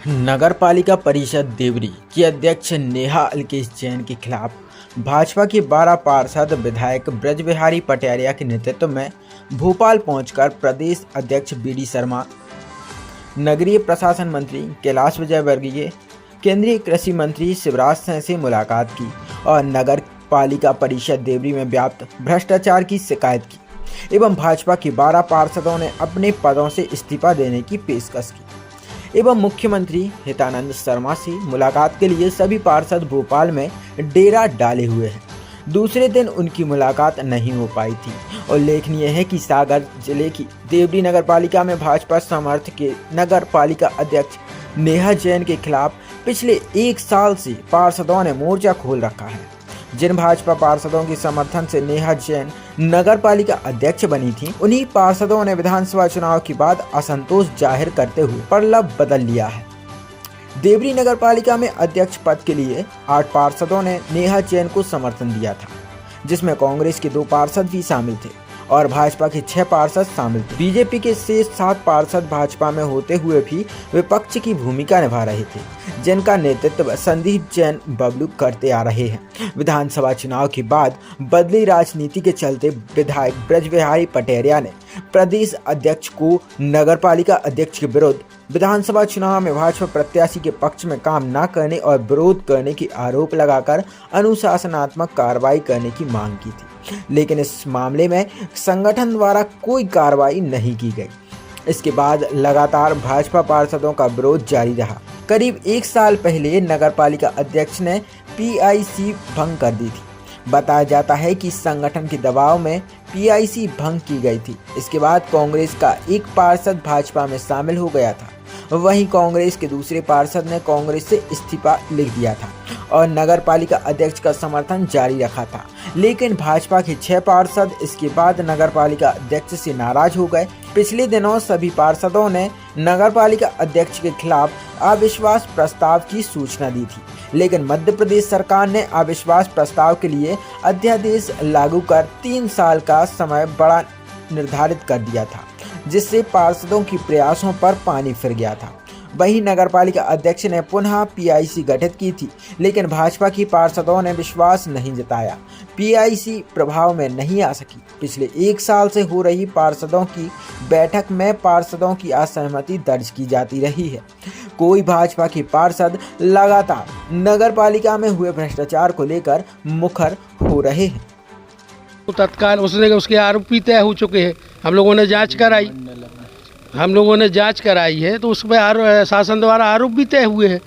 नगर पालिका परिषद देवरी की अध्यक्ष नेहा अलकेश जैन के खिलाफ भाजपा के 12 पार्षद विधायक ब्रजबिहारी पटेरिया के नेतृत्व में भोपाल पहुंचकर प्रदेश अध्यक्ष बीडी शर्मा, नगरीय प्रशासन मंत्री कैलाश विजयवर्गीय, केंद्रीय कृषि मंत्री शिवराज सिंह से मुलाकात की और नगर पालिका परिषद देवरी में व्याप्त भ्रष्टाचार की शिकायत की एवं भाजपा के 12 पार्षदों ने अपने पदों से इस्तीफा देने की पेशकश की एवं मुख्यमंत्री हितानंद शर्मा से मुलाकात के लिए सभी पार्षद भोपाल में डेरा डाले हुए हैं। दूसरे दिन उनकी मुलाकात नहीं हो पाई थी। उल्लेखनीय है कि सागर जिले की देवरी नगर पालिका में भाजपा समर्थ के नगर पालिका अध्यक्ष नेहा जैन के खिलाफ पिछले 1 साल से पार्षदों ने मोर्चा खोल रखा है। जिन भाजपा पार्षदों के समर्थन से नेहा जैन नगर पालिका अध्यक्ष बनी थी, उन्हीं पार्षदों ने विधानसभा चुनाव के बाद असंतोष जाहिर करते हुए परलब बदल लिया है। देवरी नगर पालिका में अध्यक्ष पद के लिए 8 पार्षदों ने नेहा जैन को समर्थन दिया था, जिसमें कांग्रेस के 2 पार्षद भी शामिल थे और भाजपा के 6 पार्षद शामिल थे। बीजेपी के शेष 7 पार्षद भाजपा में होते हुए भी विपक्ष की भूमिका निभा रहे थे, जिनका नेतृत्व संदीप जैन बबलू करते आ रहे हैं। विधानसभा चुनाव के बाद बदली राजनीति के चलते विधायक ब्रजबिहारी पटेरिया ने प्रदेश अध्यक्ष को नगरपालिका अध्यक्ष के विरुद्ध विधानसभा चुनाव में भाजपा प्रत्याशी के पक्ष में काम न करने और विरोध करने की आरोप लगाकर अनुशासनात्मक कार्रवाई करने की मांग की थी, लेकिन इस मामले में संगठन द्वारा कोई कार्रवाई नहीं की गई। इसके बाद लगातार भाजपा पार्षदों का विरोध जारी रहा। करीब 1 साल पहले नगरपालिका अध्यक्ष ने पीआईसी भंग कर दी थी। बताया जाता है कि संगठन के दबाव में पीआईसी भंग की गई थी। इसके बाद कांग्रेस का एक पार्षद भाजपा में शामिल हो गया था। वहीं कांग्रेस के दूसरे पार्षद ने कांग्रेस से इस्तीफा लिख दिया था और नगरपालिका अध्यक्ष का समर्थन जारी रखा था, लेकिन भाजपा के 6 पार्षद इसके बाद नगरपालिका अध्यक्ष से नाराज हो गए। पिछले दिनों सभी पार्षदों ने नगरपालिका अध्यक्ष के खिलाफ अविश्वास प्रस्ताव की सूचना दी थी, लेकिन मध्य प्रदेश सरकार ने अविश्वास प्रस्ताव के लिए अध्यादेश लागू कर 3 साल का समय बड़ा निर्धारित कर दिया था, जिससे पार्षदों की प्रयासों पर पानी फिर गया था। वहीं नगरपालिका अध्यक्ष ने पुनः पीआईसी गठित की थी, लेकिन भाजपा की पार्षदों ने विश्वास नहीं जताया। पीआईसी प्रभाव में नहीं आ सकी। पिछले 1 साल से हो रही पार्षदों की बैठक में पार्षदों की असहमति दर्ज की जाती रही है। कोई भाजपा के पार्षद लगातार नगरपालिका में हुए भ्रष्टाचार को लेकर मुखर हो रहे हैं। तो तत्काल उसके आरोपी तय हो चुके हैं। हम लोगों ने जांच कराई है, तो उसमें शासन द्वारा आरोप भी तय हुए हैं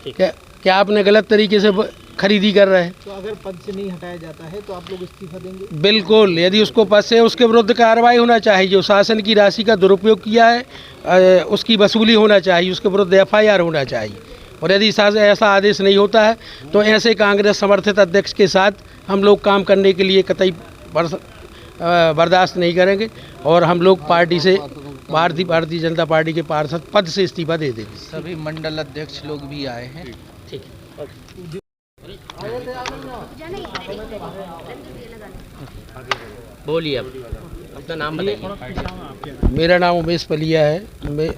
कि आपने गलत तरीके से खरीदी कर रहे हैं। तो अगर पद से नहीं हटाया जाता है तो आप लोग इस्तीफा देंगे? बिल्कुल, यदि उसको पद से उसके विरुद्ध कार्रवाई होना चाहिए। जो शासन की राशि का दुरुपयोग किया है उसकी वसूली होना चाहिए, उसके विरुद्ध FIR होना चाहिए। और यदि ऐसा आदेश नहीं होता है तो ऐसे कांग्रेस समर्थित अध्यक्ष के साथ हम लोग काम करने के लिए कतई बर्दाश्त नहीं करेंगे और हम लोग पार्टी से भारतीय जनता पार्टी के पार्षद पद से इस्तीफा दे देंगे। सभी मंडल अध्यक्ष लोग भी आए हैं। ठीक है, बोलिए अब अपना नाम बताइए। मेरा नाम उमेश पलिया है।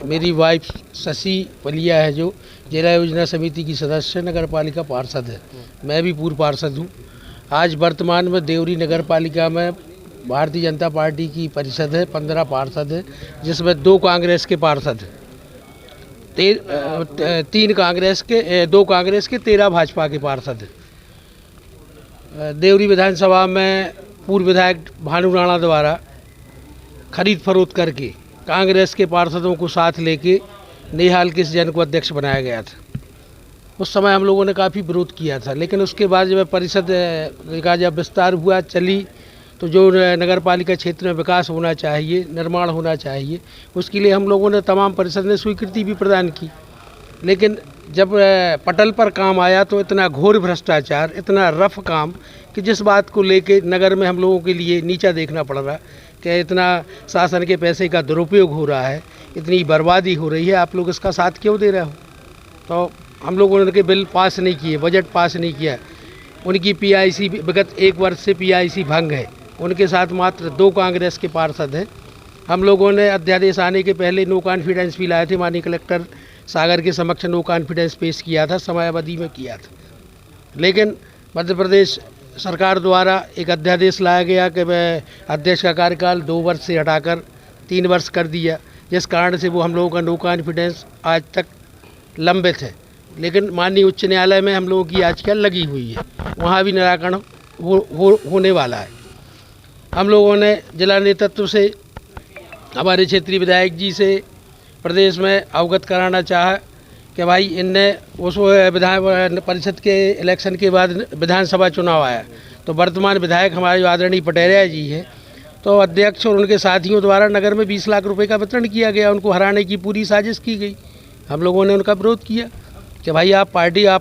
मेरी वाइफ शशि पलिया है, जो जिला योजना समिति की सदस्य नगर पालिका पार्षद है। मैं भी पूर्व पार्षद हूँ। आज वर्तमान में देवरी नगर पालिका में भारतीय जनता पार्टी की परिषद है, 15 पार्षद है, जिसमें 2 कांग्रेस के पार्षद हैं, 3 कांग्रेस के, 2 कांग्रेस के, 13 भाजपा के पार्षद हैं। देवरी विधानसभा में पूर्व विधायक भानु राणा द्वारा खरीद फरोख्त करके कांग्रेस के पार्षदों को साथ लेके नेहा अलकेश जैन को अध्यक्ष बनाया गया था। उस समय हम लोगों ने काफ़ी विरोध किया था, लेकिन उसके बाद जब परिषद का जब विस्तार हुआ, चली, तो जो नगर पालिका क्षेत्र में विकास होना चाहिए, निर्माण होना चाहिए, उसके लिए हम लोगों ने तमाम परिषद ने स्वीकृति भी प्रदान की। लेकिन जब पटल पर काम आया तो इतना घोर भ्रष्टाचार, इतना रफ काम कि जिस बात को लेके नगर में हम लोगों के लिए नीचा देखना पड़ रहा कि इतना शासन के पैसे का दुरुपयोग हो रहा है, इतनी बर्बादी हो रही है, आप लोग इसका साथ क्यों दे रहे हो? तो हम लोगों ने उनके बिल पास नहीं किए, बजट पास नहीं किया। उनकी पीआईसी विगत 1 वर्ष से पीआईसी भंग है। उनके साथ मात्र 2 कांग्रेस के पार्षद हैं। हम लोगों ने अध्यादेश आने के पहले नो कॉन्फिडेंस भी लाए थे माननीय कलेक्टर सागर के समक्ष नो कॉन्फिडेंस पेश किया था, समयावधि में किया था। लेकिन मध्य प्रदेश सरकार द्वारा एक अध्यादेश लाया गया कि वह अध्यक्ष का कार्यकाल 2 वर्ष से हटाकर 3 वर्ष कर दिया, जिस कारण से वो हम लोगों का नो कॉन्फिडेंस आज तक लंबित है। लेकिन माननीय उच्च न्यायालय में हम लोगों की याचिका लगी हुई है, वहाँ भी निराकरण होने वाला है। हम लोगों ने जिला नेतृत्व से, हमारे क्षेत्रीय विधायक जी से प्रदेश में अवगत कराना चाहा कि भाई इनने उस विधान परिषद के इलेक्शन के बाद विधानसभा चुनाव आया, तो वर्तमान विधायक हमारे आदरणीय पटेरिया जी हैं, तो अध्यक्ष और उनके साथियों द्वारा नगर में 20 लाख रुपए का वितरण किया गया, उनको हराने की पूरी साजिश की गई। हम लोगों ने उनका विरोध किया कि भाई आप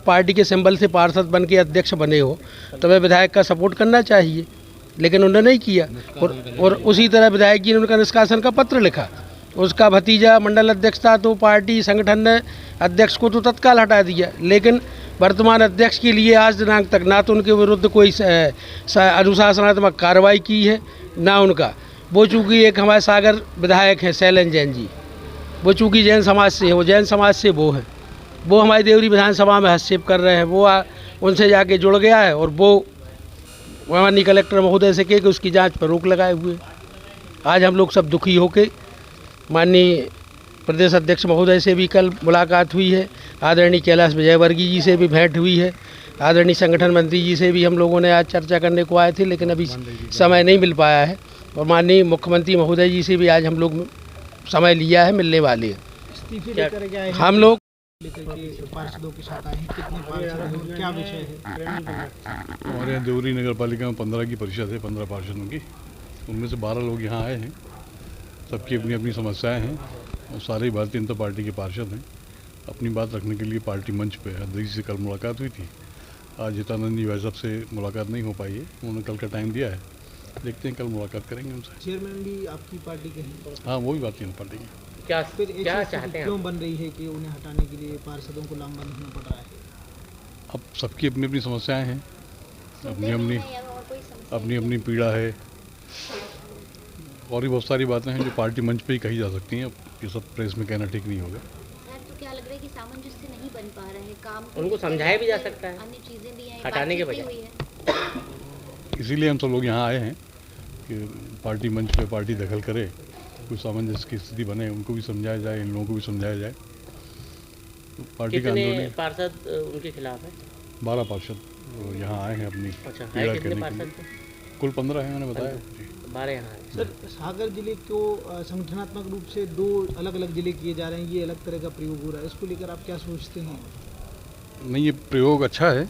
पार्टी के सिंबल से पार्षद बन के अध्यक्ष बने हो, तो वह विधायक का सपोर्ट करना चाहिए, लेकिन उन्होंने नहीं किया। और उसी तरह विधायक जी ने उनका निष्कासन का पत्र लिखा, उसका भतीजा मंडल अध्यक्ष था, तो पार्टी संगठन ने अध्यक्ष को तो तत्काल हटा दिया। लेकिन वर्तमान अध्यक्ष के लिए आज दिनांक तक ना तो उनके विरुद्ध कोई अनुशासनात्मक कार्रवाई की है, ना उनका। वो चूँकि एक हमारे सागर विधायक हैं शैलेंद्र जैन जी, वो चूँकि जैन समाज से हैं, वो जैन समाज से वो हैं, वो हमारी देवरी विधानसभा में हस्तक्षेप कर रहे हैं। वो उनसे जाके जुड़ गया है और वो माननीय कलेक्टर महोदय से कह के उसकी जांच पर रोक लगाए हुए। आज हम लोग सब दुखी होके माननीय प्रदेश अध्यक्ष महोदय से भी कल मुलाकात हुई है, आदरणीय कैलाश विजयवर्गीय जी से भी भेंट हुई है, आदरणीय संगठन मंत्री जी से भी हम लोगों ने आज चर्चा करने को आए थे, लेकिन अभी समय नहीं मिल पाया है। और माननीय मुख्यमंत्री महोदय जी से भी आज हम लोग समय लिया है, मिलने वाले हैं। इस्तीफे लेकर के आए हैं, हम लोग लेकर के पार्षदों के साथ आए हैं, कितने पार्षद हैं, क्या विषय है? हमारे यहाँ देवरी नगर पालिका में 15 की परिषद है, 15 पार्षदों की, उनमें से 12 लोग यहाँ आए हैं। सबकी अपनी अपनी समस्याएं हैं और सारे भारतीय जनता पार्टी के पार्षद हैं। अपनी बात रखने के लिए पार्टी मंच पे अध्यक्ष से कल मुलाकात हुई थी। आज हितानंद जी भाई साहब से मुलाकात नहीं हो पाई है, उन्होंने कल का टाइम दिया है, देखते हैं कल मुलाकात करेंगे उनसे। चेयरमैन भी आपकी पार्टी के हैं? हाँ, वो भी भारतीय जनता पार्टी के। क्या चाहते हैं, क्यों बन रही है कि उन्हें हटाने के लिए पार्षदों को लामबंद होना पड़ रहा है? अब सबकी अपनी अपनी समस्याएं हैं, अपनी अपनी पीड़ा है, और भी बहुत सारी बातें हैं जो पार्टी मंच पे ही कही जा सकती हैं। ये सब प्रेस में कहना ठीक नहीं होगा। तो क्या लग रहा है कि सामंजस्य नहीं बन पा रहा है, काम उनको समझाया भी जा सकता है, अन्य चीजें भी हैं, हटाने के बातचीत भी हुई है। इसीलिए हम सब लोग यहाँ आए हैं कि पार्टी मंच पे पार्टी दखल करे, कुछ सामंजस्य की स्थिति बने, उनको भी समझाया जाए, इन लोगों को भी समझाया जाए। तो पार्टी का आंदोलन। कितने पार्षद उनके खिलाफ है? 12 पार्षद यहाँ आए हैं अपनी अच्छा, पीड़ा है कितने करने के लिए। पार्षद? कुल 15 है, मैंने बताया। 12 यहाँ है। सर, सागर जिले को संगठनात्मक रूप से 2 अलग अलग जिले किए जा रहे हैं, ये अलग तरह का प्रयोग हो रहा है, इसको लेकर आप क्या सोचते हैं? नहीं, ये प्रयोग अच्छा है,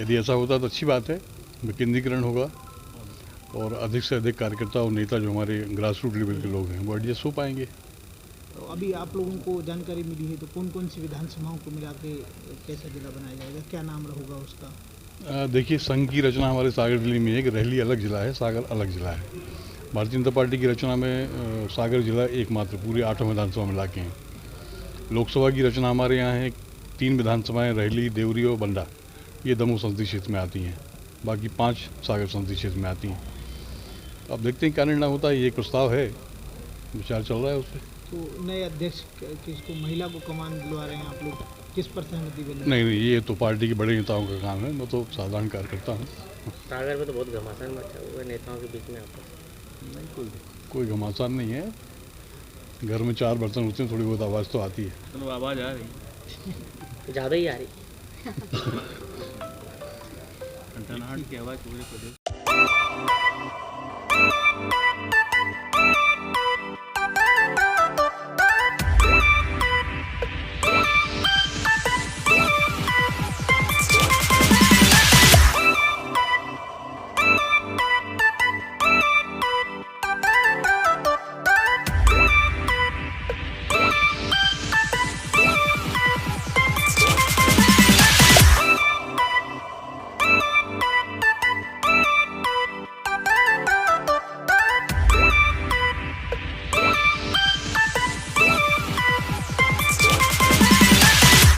यदि ऐसा होता तो अच्छी बात है। विकेंद्रीकरण होगा और अधिक से अधिक कार्यकर्ता और नेता जो हमारे ग्रास रूट लेवल के लोग हैं वो एडजस्ट हो पाएंगे। तो अभी आप लोगों को जानकारी मिली है, तो कौन कौन सी विधानसभाओं को मिला के कैसा जिला बनाया जाएगा, क्या नाम होगा उसका? देखिए, संघ की रचना हमारे सागर जिले में है कि रहली अलग जिला है, सागर अलग जिला है। भारतीय जनता पार्टी की रचना में सागर जिला एकमात्र पूरे 8 विधानसभा मिला के हैं। लोकसभा की रचना हमारे यहाँ है 3 विधानसभाएं, रहली, देवरी और बंडा, ये दमोह संसदीय क्षेत्र में आती हैं, बाकी 5 सागर संसदीय क्षेत्र में आती हैं। अब देखते हैं क्या निर्णय होता है, ये एक प्रस्ताव है, विचार चल रहा है उस पर। तो नए अध्यक्ष किसको, महिला को कमान दिलवा रहे हैं आप लोग, किस पर सहमति बनी? नहीं, ये तो पार्टी के बड़े नेताओं का काम है, मैं तो साधारण कार्यकर्ता हूँ। सागर में तो बहुत घमासान मचा हुआ है नेताओं के बीच में आपस। नहीं, कोई घमासान नहीं है। घर में 4 बर्तन होते हैं, थोड़ी बहुत आवाज़ तो आती है। तो आवाज़ आ रही, ज़्यादा ही आ रही। घंटानाहट की आवाज़ पूरे प्रदेश